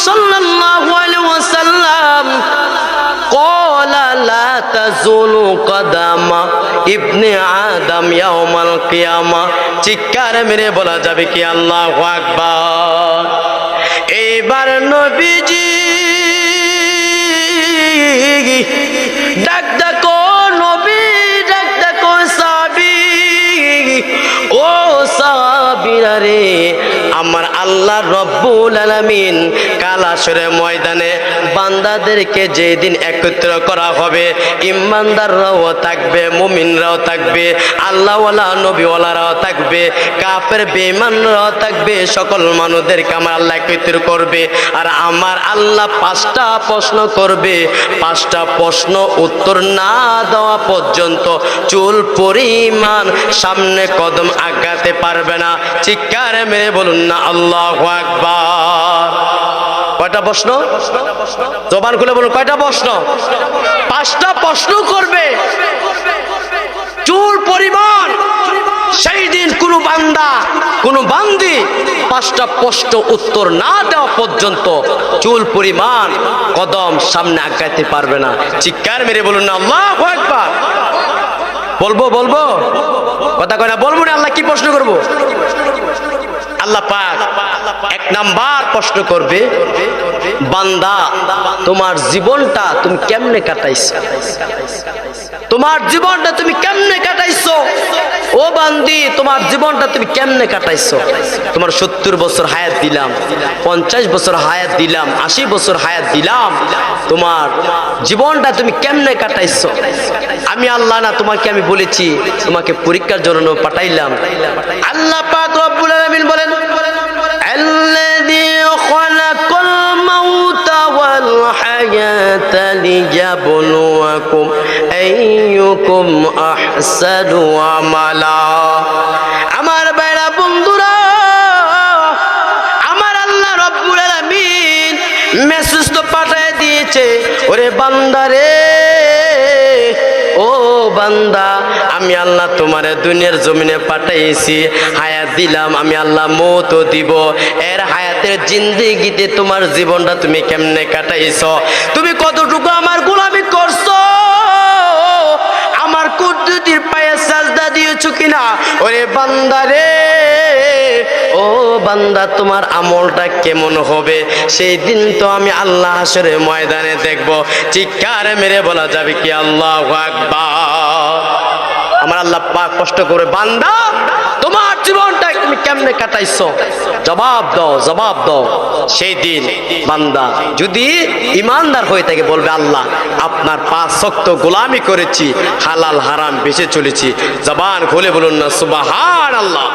সাল্লাল্লাহু আলাইহি ওয়াসাল্লাম ক্বালা লা তাযুলু কদামা ইবনে আদম ইয়াউমাল কিয়ামা। চিৎকার মেরে বলা যাবে কি আল্লাহু আকবার। এইবার নবীজি ডাক ডাকো, নবী ডাক ডাকো সাহাবী, ও সাহাবীরা রে, আমার আল্লাহ রব্বুল আলামিন কাল হাশরের ময়দানে বান্দাদেরকে যেদিন একত্র করা হবে, ইমানদাররাও থাকবে, মুমিনরাও থাকবে, আল্লাহওয়ালা নবীওয়ালারাও থাকবে, কাফের বেঈমানরাও থাকবে, সকল মানুষদেরকে আমার আল্লাহ একত্র করবে। আর আমার আল্লাহ 5টা প্রশ্ন করবে। 5টা প্রশ্ন উত্তর না দেওয়া পর্যন্ত চুল পরিমাণ সামনে কদম আগাতে পারবে না। চিৎকার মেরে বলুন না আল্লাহু আকবার। কয়টা প্রশ্ন? জবান খুলে বলুন, কয়টা প্রশ্ন? 5টা প্রশ্ন করবে চুল পরিমাণ। সেই দিন কোন বান্দা, কোন বান্দি 5টা প্রশ্ন উত্তর না দেওয়া পর্যন্ত চুল পরিমাণ কদম সামনে আগাইতে পারবে না। চিৎকার মেরে বলুন না আল্লাহু আকবার। বলবো বলবো কথা কয় না, বলবো না। আল্লাহ কি প্রশ্ন করবো? আল্লাহ পাক 1 নাম্বার প্রশ্ন করবে, বান্দা তোমার জীবনটা তুমি কেমনে কাটাইছো? তোমার জীবনটা তুমি কেমনে কাটাইছো? ও বান্দি, তোমার জীবনটা তুমি কেমনে কাটাইছো? তোমার 70 বছর হায়াত দিলাম, 50 বছর হায়াত দিলাম, 80 বছর হায়াত দিলাম, তোমার জীবনটা তুমি কেমনে কাটাইছো? আমি আল্লাহ না তোমাকে আমি বলেছি তোমাকে পরীক্ষার জন্য পাঠাইলাম। আল্লাহ পাক রব্বুল আলামিন বলেন, আল্লাযী খালাকাল মাউতা ওয়াল হায়াতা লিয়াবলুয়াকুম আইয়ুকুম আহসানু আমালা। আমার ভাইরা বন্ধুরা, আমার আল্লাহ রব্বুল আলামিন মেসেজ তো পাঠিয়ে দিয়েছে, ওরে বান্দা রে, ও বান্দা, আমি আল্লাহ তোমারে দুনিয়ার জমিনে পাঠাইছি, হায়াত দিলাম, আমি আল্লাহ মওতও দিব। এর হায়াতের জিন্দেগিতে তোমার জীবনটা তুমি কেমনে কাটাইছো? তুমি কতটুকু আমার গোলামি করছো? আমার কুদরতের পায়ে সাজদা দিয়েছো কিনা? ওরে বান্দা রে, ও বান্দা, তোমার আমলটা কেমন হবে সেই দিন তো আমি আল্লাহ হাশরের ময়দানে দেখব। চিৎকার মেরে বলা যাবে কি আল্লাহু আকবার। আমার আল্লাহ পাক কষ্ট করে, বান্দা তোমার জীবনটা তুমি কেমনে কাটাইছো? জবাব দাও, জবাব দাও। সেই দিন বান্দা যদি ইমানদার হয়ে থাকে বলবে, আল্লাহ আপনার 5 ওয়াক্ত গোলামি করেছি, হালাল হারাম বেঁচে চলেছি। জবান খুলে বলুন না সুবহানাল্লাহ।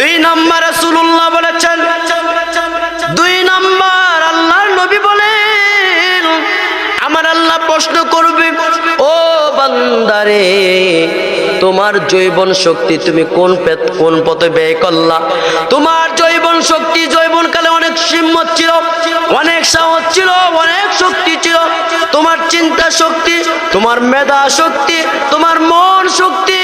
2 নম্বর রাসূলুল্লাহ বলেছেন, 2 নম্বর আল্লাহর নবী বলেন, আমার আল্লাহ প্রশ্ন করবে, ও বান্দারে, তোমার জৈবন শক্তি তুমি কোন পথে ব্যয় করলা? তোমার জৈবন শক্তি, জৈবন কালে অনেক হিম্মত ছিল, অনেক সাহস ছিল, অনেক শক্তি ছিল। তোমার চিন্তা শক্তি, তোমার মেধা শক্তি, তোমার মন শক্তি,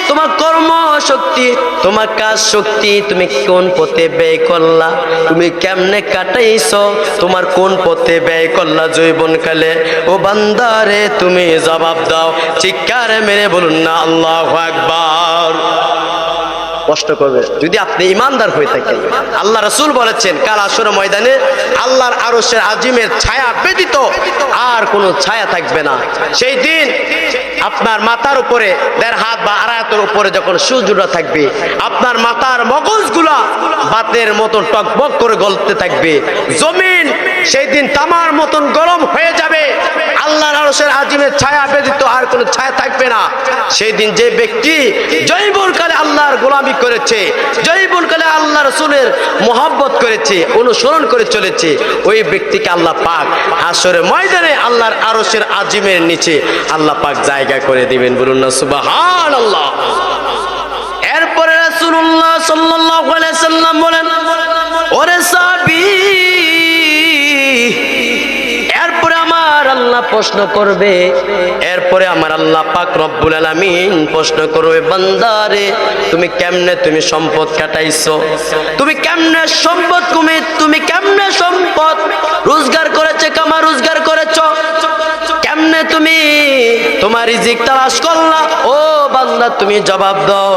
তোমার কর্ম শক্তি, তোমার কাজ শক্তি, তুমি কোন পথে ব্যয় করলা? তুমি কেমনে কাটাইছো? তোমার কোন পথে ব্যয় করলা জৈবন কালে? ও বান্দারে, তুমি জবাব দাও। চিৎকার মেরে বলুন না আল্লাহু আকবার। কষ্ট করবে যদি আপনি ইমানদার হয়ে থাকেন। আল্লাহ রাসূল বলেছেন, কাল হাশরের ময়দানে আল্লাহর আরশের আজিমের ছায়া ব্যতীত আর কোনো ছায়া থাকবে না। সেই দিন আপনার মাথার উপরে 1.5 হাত বা 2.5 হাতের উপরে যখন সূর্যটা থাকবে, আপনার মাথার মগজগুলা বাতের মতন টকবক করে গলতে থাকবে। জমিন সেই দিন তামার মতন গরম হয়ে যাবে। আল্লাহর আরশের আজিমের ছায়া ব্যতীত আর কোনো ছায়া থাকবে না। সেই দিন যে ব্যক্তি জৈবনকালে আল্লাহর গোলামি করেছে, জৈবনকালে আল্লাহ রাসূলের মহব্বত করেছে, অনুসরণ করে চলেছে, ওই ব্যক্তিকে আল্লাহ পাক হাশরের ময়দানে আল্লাহর আরশের আজিমের নিচে আল্লাহ পাক জায়গা করে দিবেন। বলুন না সুবহানাল্লাহ। এরপরে রাসূলুল্লাহ সাল্লাল্লাহু আলাইহি সাল্লাম বলেন, ওরে সাহাবী, এরপরে আমার আল্লাহ প্রশ্ন করবে, এরপরে আমার আল্লাহ পাক রব্বুল আলামিন প্রশ্ন করবে, বান্দারে তুমি কেমনে তুমি সম্পদ কাটাইছো, তুমি কেমনে সম্পদ তুমি কেমনে সম্পদ রোজগার করেছে, কামা রোজগার করেছো, কেমনে তুমি তোমার রিজিক তালাশ করলা। ও বান্দা তুমি জবাব দাও।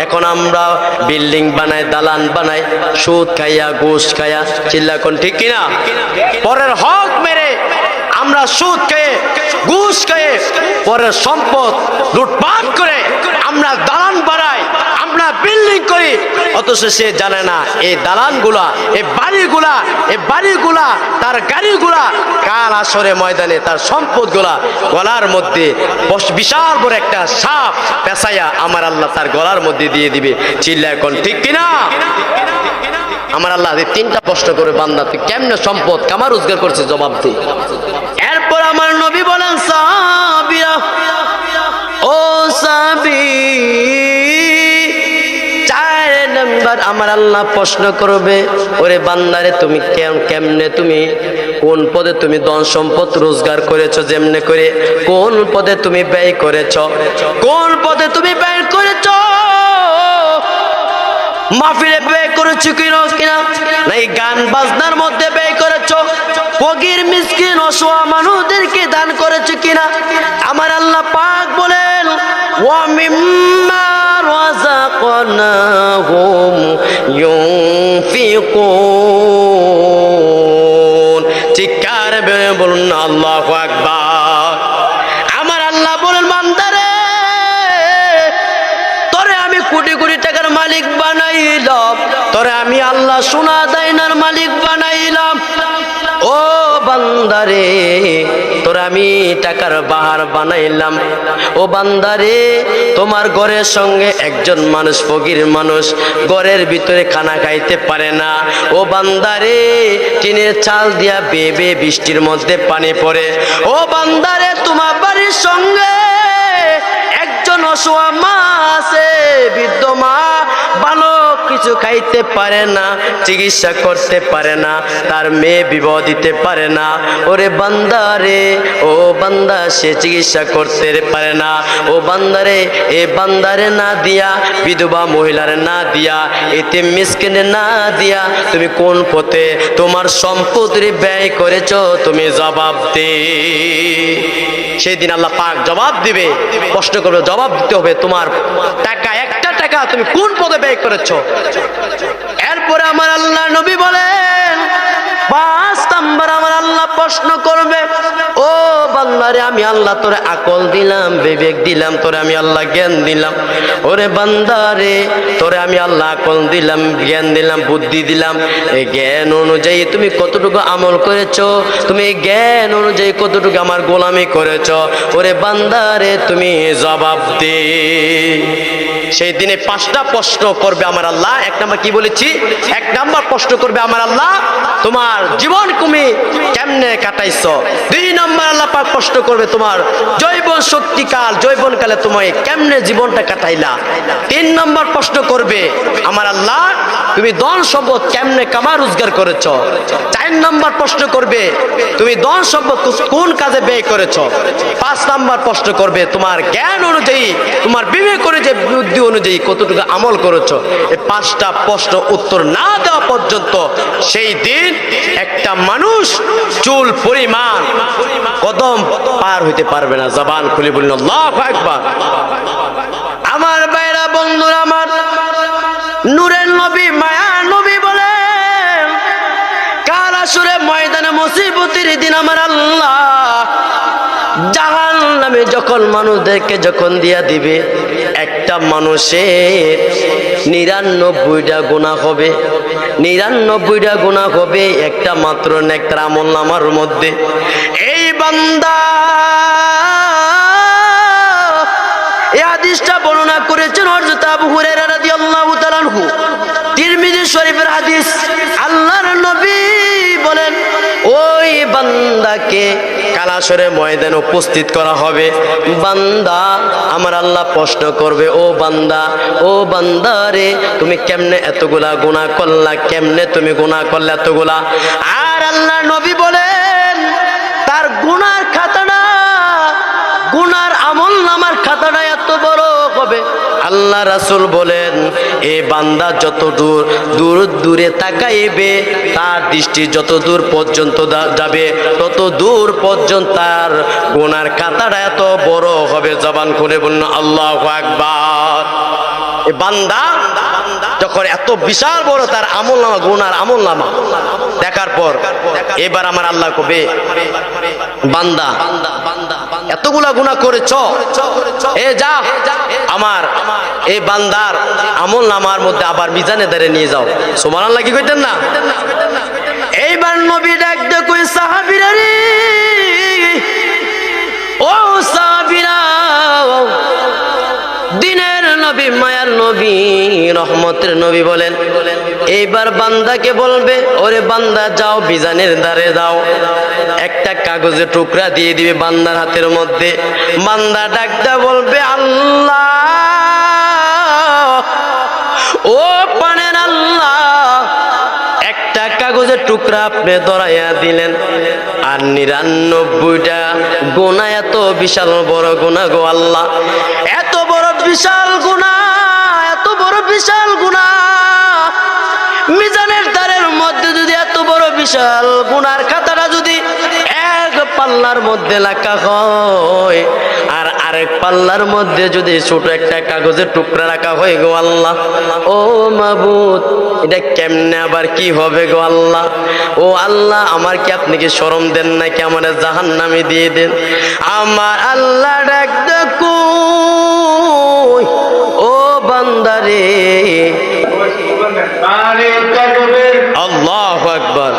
এখন আমরা বিল্ডিং বানাই, দালান বানাই, সুদ খাইয়া ঘুষ খাইয়া, চিল্লা কোন ঠিক কিনা, পরের হক মেরে আমরা সুদ খেয়ে ঘুষ খেয়ে পরের সম্পদ লুটপাট করে আমরা দালান বানাই, আমরা বিল্ডিং করি, অথচ সে জানে না এই দালানগুলা, এই বাড়িগুলা, তার গাড়িগুলা কাল আসরে ময়দানে তার সম্পদগুলা গলার মধ্যে বিশাল বড় একটা সাপ পেঁচাইয়া আমার আল্লাহ তার গলার মধ্যে দিয়ে দিবে। চিল্লা এখন ঠিক কিনা। আমার আল্লাহ তিনটা প্রশ্ন করে, বান্দা তুই কেমনে সম্পদ কামা রোজগার করছিস, জবাব দে। এরপর আমার নবী বলেন, সাহাবীরা, ও সাহাবী, 4 নাম্বার আমার আল্লাহ প্রশ্ন করবে, ওরে বান্দারে তুমি কেমনে তুমি কোন পদে তুমি ধন সম্পদ রোজগার করেছো, যেমনে করে কোন পদে তুমি ব্যয় করেছো, কোন পদে তুমি ব্যয় করেছো, মাহফিলে ব্যয় করেছো কিনা, নাই গান বাজনার মধ্যে ব্যয় করেছো, ফকির মিসকিন অসহায় মানুষদেরকে দান করেছো কিনা। আমার আল্লাহ পাক বলেন, ওয়া মিম্মা রাযাকনাহুম ইউনফিকুন। চিৎকার করে বলুন আল্লাহু আকবার। আমার আল্লাহ বলেন, বান্দারে তোরে আমি কোটি কোটি টাকার মালিক বানাইলাম, তোরে আমি আল্লাহ সোনা দাইনার মালিক বানাইলাম। ও বান্দারে তোরে আমি টাকার বাহার বানাইলাম। ও বান্দারে তোমার ঘরের সঙ্গে একজন মানুষ, ফকির মানুষ, ঘরের ভিতরে খানা খাইতে পারে না। ও বান্দারে টিনের চাল দিয়া বেবে বৃষ্টির মধ্যে পানি পড়ে। ও বান্দারে তোমার বাড়ির সঙ্গে একজন অসহায় মা আছে, বৃদ্ধ মা, ভালো কিছু খাইতে পারে না, চিকিৎসা করতে পারে না, তার মেয়ে বিবাহ দিতে পারে না। ওরে বান্দারে, ও বান্দা সে চিকিৎসা করতে পারে না। ও বান্দারে, এ বান্দারে না দিয়া, বিধবা মহিলারে না দিয়া, এতিম মিসকিনে না দিয়া তুমি কোন পথে তোমার সম্পদের ব্যয় করেছো, তুমি জবাব দে। সেই দিন আল্লাহ পাক জবাব দিবে, প্রশ্ন করবে, জবাব দিতে হবে তোমার টাকা, একটা টাকা তুমি কোন পদে ব্যয় করেছো। এরপরে আমার আল্লাহ নবী বলেন, 5 নাম্বার আমার আল্লাহ প্রশ্ন করবে, ও বান্দারে আমি আল্লাহ তোরে আকল দিলাম, বিবেক দিলাম, তোরে আমি আল্লাহ জ্ঞান দিলাম। ওরে বান্দারে তোরে আমি আল্লাহ আকল দিলাম, জ্ঞান দিলাম, বুদ্ধি দিলাম, এই জ্ঞান অনুযায়ী তুমি কতটুকু আমল করেছো, তুমি জ্ঞান অনুযায়ী কতটুকু আমার গোলামি করেছো। ওরে বান্দারে তুমি জবাব দে। সেই দিনে 5টা প্রশ্ন করবে আমার আল্লাহ। 1 নাম্বার কি বলেছি, 1 নাম্বার প্রশ্ন করবে আমার আল্লাহ, তোমার জীবন তুমি কেমনে কাটাইছো। 2 নাম্বার আল্লাহ পাক প্রশ্ন করবে, তোমার জৈবন শক্তিকাল, জৈবনকালে তুমি কেমনে জীবনটা কাটাইলা। 3 নাম্বার প্রশ্ন করবে আমার আল্লাহ, তুমি ধন সম্পদ কেমনে কামা রোজগার করেছো। 4 নাম্বার প্রশ্ন করবে, তুমি ধন সম্পদ কোন কাজে ব্যয় করেছো। 5 নাম্বার প্রশ্ন করবে, তোমার জ্ঞান অনুযায়ী, তোমার বিবেক অনুযায়ী, বুদ্ধি অনুযায়ী কতটুকু আমল করেছো। এই 5টা প্রশ্ন উত্তর না দেওয়া পর্যন্ত সেই দিন একটা মানুষ চুল পরিমাণ কদম পার হইতে পারবে না। জবান খুলে বলুন আল্লাহু আকবার। আমার ভাইরা, বন্ধুরা আমার, নূরের নবী, মায়ার নবী বলেন, কাল আসরে ময়দানে মুসিবতের দিন আমার আল্লাহ জাহান্নামে যখন মানুষদেরকে যখন দিয়া দিবে, একটা মানুষের 99টা গুনাহ হবে, 99টা গুনাহ হবে একটা মাত্র নেকর আমলনামার মধ্যে। এই বান্দা এই হাদিসটা বর্ণনা করেছেন হযরত আবু হুরায়রা রাদিয়াল্লাহু তাআলা আনহু, তিরমিজি শরীফের হাদিস। আল্লাহর নবী বলেন, ওই বান্দাকে কাল হাসরে ময়দানে উপস্থিত করা হবে। বান্দা, আমার আল্লাহ প্রশ্ন করবে, ও বান্দা, ও বান্দা রে তুমি কেমনে এতগুলা গুনাহ করলা, কেমনে তুমি গুনাহ করলে এতগুলা। আর আল্লাহ নবী বলেন, তার গুনার খাতাটা আল্লাহ রাসূল বলেন এই বান্দা যত দূরে তাকাইবে তার দৃষ্টি যত দূর পর্যন্ত যাবে তত দূর পর্যন্ত তার গুনার কাতাটা এত বড় হবে। জবান করে বলুন আল্লাহু আকবার। এই বান্দা যখন এত বিশাল বড় তার আমলনামা, গুনার আমলনামা দেখার পর এবার আমার আল্লাহ কবে, বান্দা এতগুলা গুনাহ করেছ, এ যা আমার এই বান্দার আমলনামার মধ্যে আবার মিজানে ধরে নিয়ে যাও। সুবহানাল্লাহ কি কইতেন না? এইবার নবী ডাক দিয়ে কই সাহাবীরা রে, ও সাহাবীরা, দিনের নবী, মায়ার নবী, রহমতের নবী বলেন এইবার বান্দাকে বলবে ওরে বান্দা যাও মিজানের দ্বারে যাও, একটা কাগজের টুকরা দিয়ে দিবে বান্দার হাতের মধ্যে। বান্দা ডাকটা বলবে আল্লাহ, ও পানের আল্লাহ, একটা কাগজের টুকরা আপনি ধরাইয়া দিলেন আর 99টা গুনাহ, এত বিশাল বড় গুনাহ গো আল্লাহ, এত বড় বিশাল গুনাহ, এত বড় বিশাল গুনাহ। মিজানের দ্বারের মধ্যে যদি এত বড় বিশাল গুনার খাতাটা যদি এক পাল্লার মধ্যে লেখা হয় আর আরেক পাল্লার মধ্যে যদি ছোট একটা কাগজের টুকরা রাখা হয় গো আল্লাহ, ও মাবুদ, এটা কেমনে আবার কি হবে গো আল্লাহ? ও আল্লাহ, আমার কি আপনি কি শরম দেন নাকি আমার জাহান্নামে দিয়ে দেন? আমার আল্লাহ ডাক দেখো, ও বান্দারে, আল্লাহু আকবার,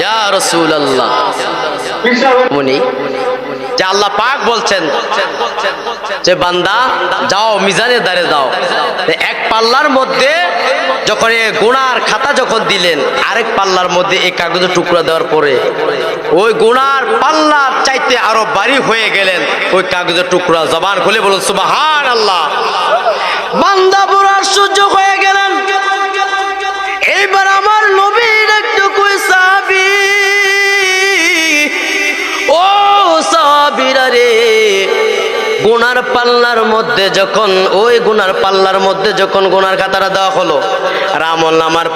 ইয়া রাসূলুল্লাহ। মনি যে আল্লাহ পাক বলছেন যে বান্দা যাও মিজানের দ্বারে যাও, এক পাল্লার মধ্যে যখন এই গুনার খাতা যখন দিলেন আরেক পাল্লার মধ্যে এই কাগজের টুকরা দেওয়ার পরে ওই গুনার পাল্লার চাইতে আরো ভারী হয়ে গেলেন ওই কাগজের টুকরা। জবান খুলে বলুন সুবহানাল্লাহ। বান্দা বড় আশ্চর্য হয়ে গেলেন। এইবার আমার নবীর একটু কই সাহাবী, ও সাহাবীরা রে, গুনার পাল্লার মধ্যে যখন ওই গুনার পাল্লার মধ্যে যখন গুনার খাতাটা দেওয়া হলো আর আমলনামার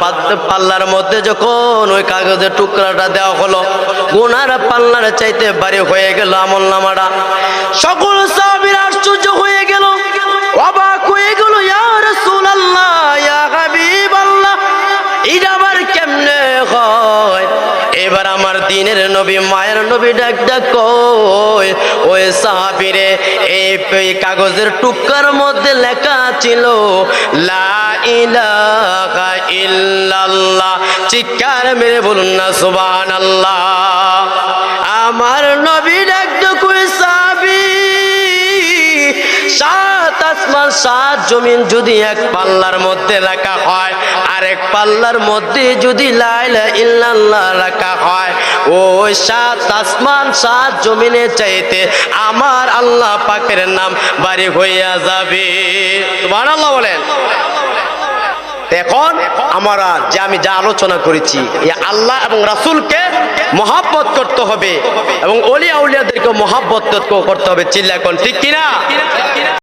পাল্লার মধ্যে যখন ওই কাগজের টুকরাটা দেওয়া হলো, গুনার পাল্লার চাইতে ভারী হয়ে গেল আমলনামাটা। সকল সাহাবীরা আশ্চর্য হয়ে গেল, অবাক হয়ে গেল, ইয়া রাসূলুল্লাহ, ইয়া হাবিবাল্লাহ, এটা আবার কেমনে হয়? এবার আমার দিনের নবী, মায়ের নবী ডাক ডাক কই, ওই সাহাবীরে এই কাগজের টুকরার মধ্যে লেখা ছিল লা ইলাহা ইল্লাল্লাহ। চিৎকার মেরে বলুন না সুবহানাল্লাহ। আমার নবী ডাক ডাক কই সাহাবী, সাত আসমান সাত জমিন যদি এক পাল্লার মধ্যে লেখা হয় আর এক পাল্লার মধ্যে যদি লা ইলাহা ইল্লাল্লাহ লেখা হয়, ওই সাত আসমান সাত জমিনের চাইতে আমার আল্লাহ পাকের নাম ভারী হইয়া যাবে। সুবহানাল্লাহ বলেন। এখন আমরা যে আমি যা আলোচনা করেছি, আল্লাহ এবং রাসূলকে মহব্বত করতে হবে এবং ওলিয়া উলিয়াদেরকে মহব্বত করতে হবে। চিল্লা কোন ঠিক কিনা?